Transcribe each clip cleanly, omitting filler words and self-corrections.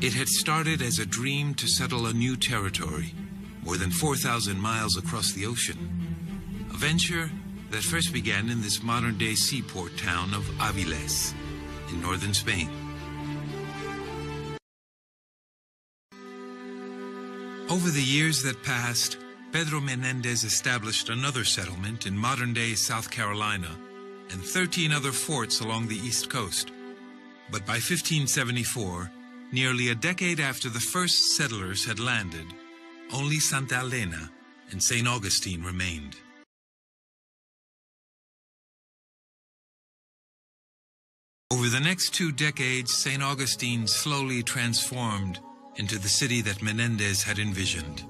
It had started as a dream to settle a new territory, more than 4,000 miles across the ocean. A venture that first began in this modern-day seaport town of Avilés, in northern Spain. Over the years that passed, Pedro Menendez established another settlement in modern-day South Carolina and 13 other forts along the East Coast. But by 1574, nearly a decade after the first settlers had landed, only Santa Elena and St. Augustine remained. Over the next 2 decades, St. Augustine slowly transformed into the city that Menendez had envisioned.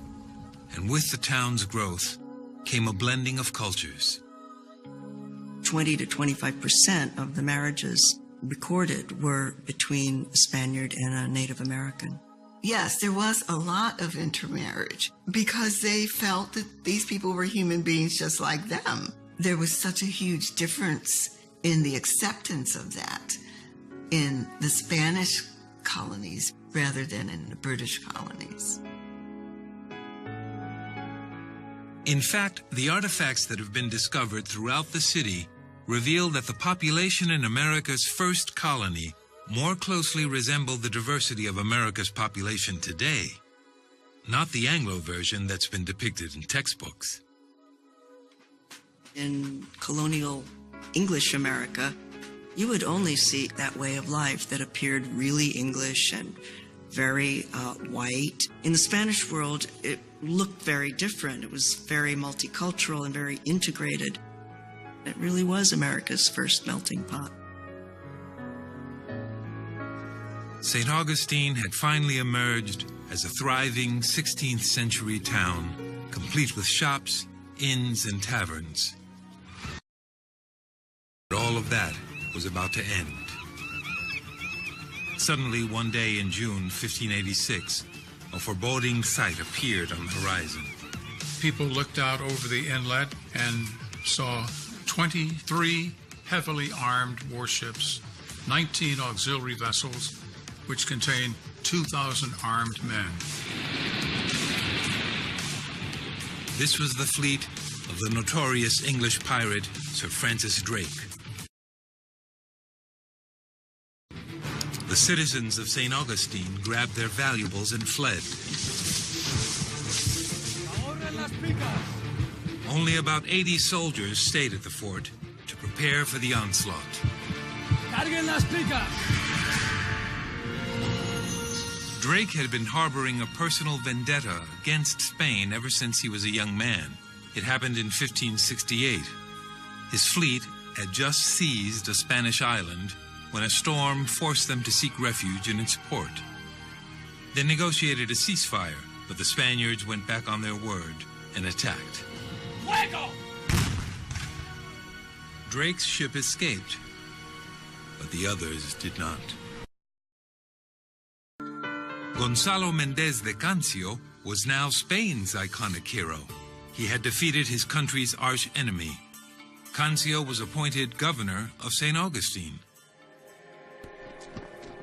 And with the town's growth came a blending of cultures. 20 to 25% of the marriages recorded were between a Spaniard and a Native American. Yes, there was a lot of intermarriage because they felt that these people were human beings just like them. There was such a huge difference in the acceptance of that in the Spanish colonies rather than in the British colonies. In fact, the artifacts that have been discovered throughout the city reveal that the population in America's first colony more closely resembled the diversity of America's population today, not the Anglo version that's been depicted in textbooks. In colonial English America, you would only see that way of life that appeared really English and very white. In the Spanish world, it looked very different. It was very multicultural and very integrated. It really was America's first melting pot. St. Augustine had finally emerged as a thriving 16th century town, complete with shops, inns, and taverns. But all of that was about to end. Suddenly, one day in June 1586, a foreboding sight appeared on the horizon. People looked out over the inlet and saw 23 heavily armed warships, 19 auxiliary vessels, which contained 2,000 armed men. This was the fleet of the notorious English pirate Sir Francis Drake. The citizens of St. Augustine grabbed their valuables and fled. Only about 80 soldiers stayed at the fort to prepare for the onslaught. Drake had been harboring a personal vendetta against Spain ever since he was a young man. It happened in 1568. His fleet had just seized a Spanish island when a storm forced them to seek refuge in its port. They negotiated a ceasefire, but the Spaniards went back on their word and attacked. Fuego! Drake's ship escaped, but the others did not. Gonzalo Mendez de Cancio was now Spain's iconic hero. He had defeated his country's arch-enemy. Cancio was appointed governor of St. Augustine.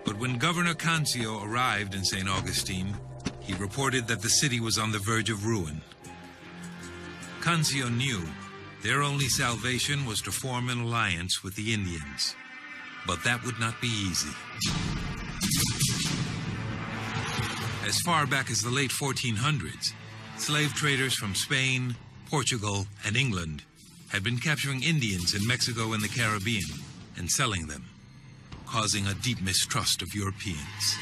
But when Governor Cancio arrived in St. Augustine, he reported that the city was on the verge of ruin. Cancio knew their only salvation was to form an alliance with the Indians. But that would not be easy. As far back as the late 1400s, slave traders from Spain, Portugal, and England had been capturing Indians in Mexico and the Caribbean and selling them, causing a deep mistrust of Europeans.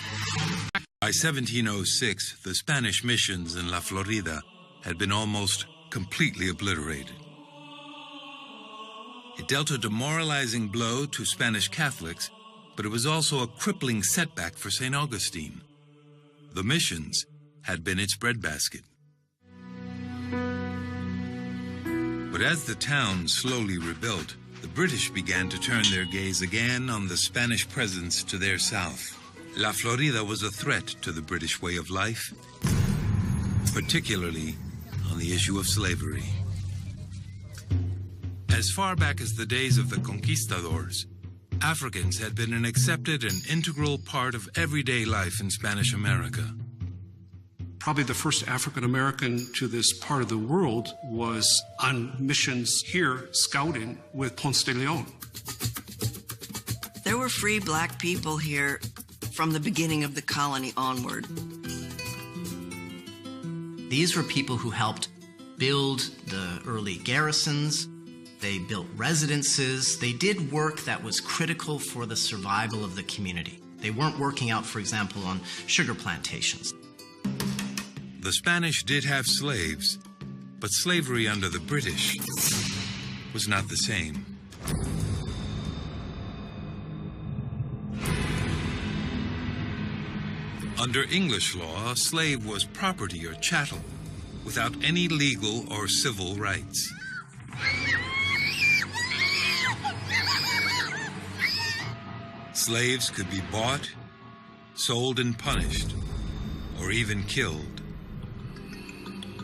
By 1706, the Spanish missions in La Florida had been almost completely obliterated. It dealt a demoralizing blow to Spanish Catholics, but it was also a crippling setback for St. Augustine. The missions had been its breadbasket. But as the town slowly rebuilt, the British began to turn their gaze again on the Spanish presence to their south. La Florida was a threat to the British way of life, particularly on the issue of slavery. As far back as the days of the conquistadors, Africans had been an accepted and integral part of everyday life in Spanish America. Probably the first African American to this part of the world was on missions here, scouting with Ponce de Leon. There were free black people here from the beginning of the colony onward. These were people who helped build the early garrisons. They built residences. They did work that was critical for the survival of the community. They weren't working out, for example, on sugar plantations. The Spanish did have slaves, but slavery under the British was not the same. Under English law, a slave was property or chattel, without any legal or civil rights. Slaves could be bought, sold and punished, or even killed.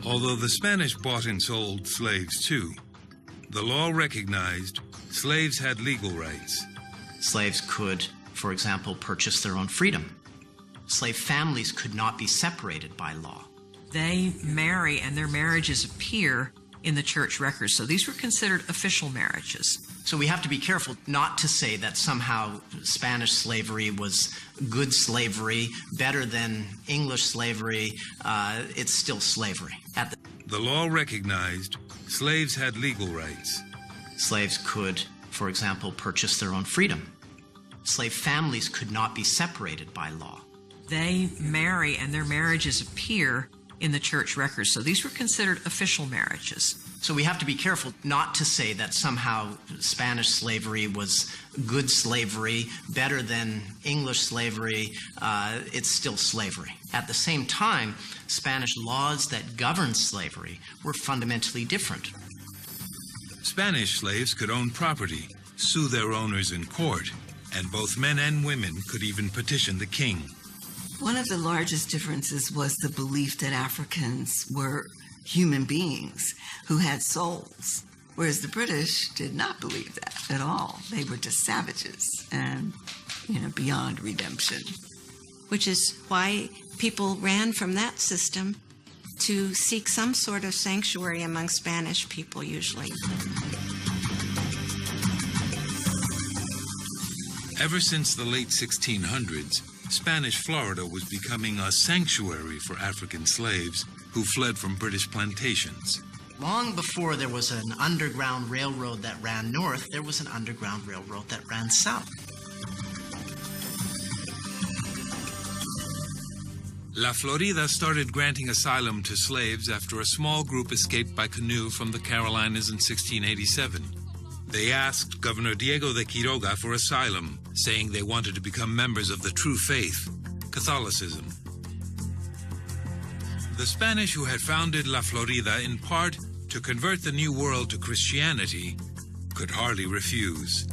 Although the Spanish bought and sold slaves too, the law recognized slaves had legal rights. Slaves could, for example, purchase their own freedom. Slave families could not be separated by law. They marry and their marriages appear in the church records. So these were considered official marriages. So we have to be careful not to say that somehow Spanish slavery was good slavery, better than English slavery. It's still slavery. The law recognized slaves had legal rights. Slaves could, for example, purchase their own freedom. Slave families could not be separated by law. They marry and their marriages appear in the church records. So these were considered official marriages. So we have to be careful not to say that somehow Spanish slavery was good slavery, better than English slavery. It's still slavery. At the same time, Spanish laws that governed slavery were fundamentally different. Spanish slaves could own property, sue their owners in court, and both men and women could even petition the king. One of the largest differences was the belief that Africans were human beings who had souls, whereas the British did not believe that at all. They were just savages and, beyond redemption. Which is why people ran from that system to seek some sort of sanctuary among Spanish people, usually. Ever since the late 1600s, Spanish Florida was becoming a sanctuary for African slaves who fled from British plantations. Long before there was an underground railroad that ran north, there was an underground railroad that ran south. La Florida started granting asylum to slaves after a small group escaped by canoe from the Carolinas in 1687. They asked Governor Diego de Quiroga for asylum, saying they wanted to become members of the true faith, Catholicism. The Spanish, who had founded La Florida in part to convert the New World to Christianity, could hardly refuse.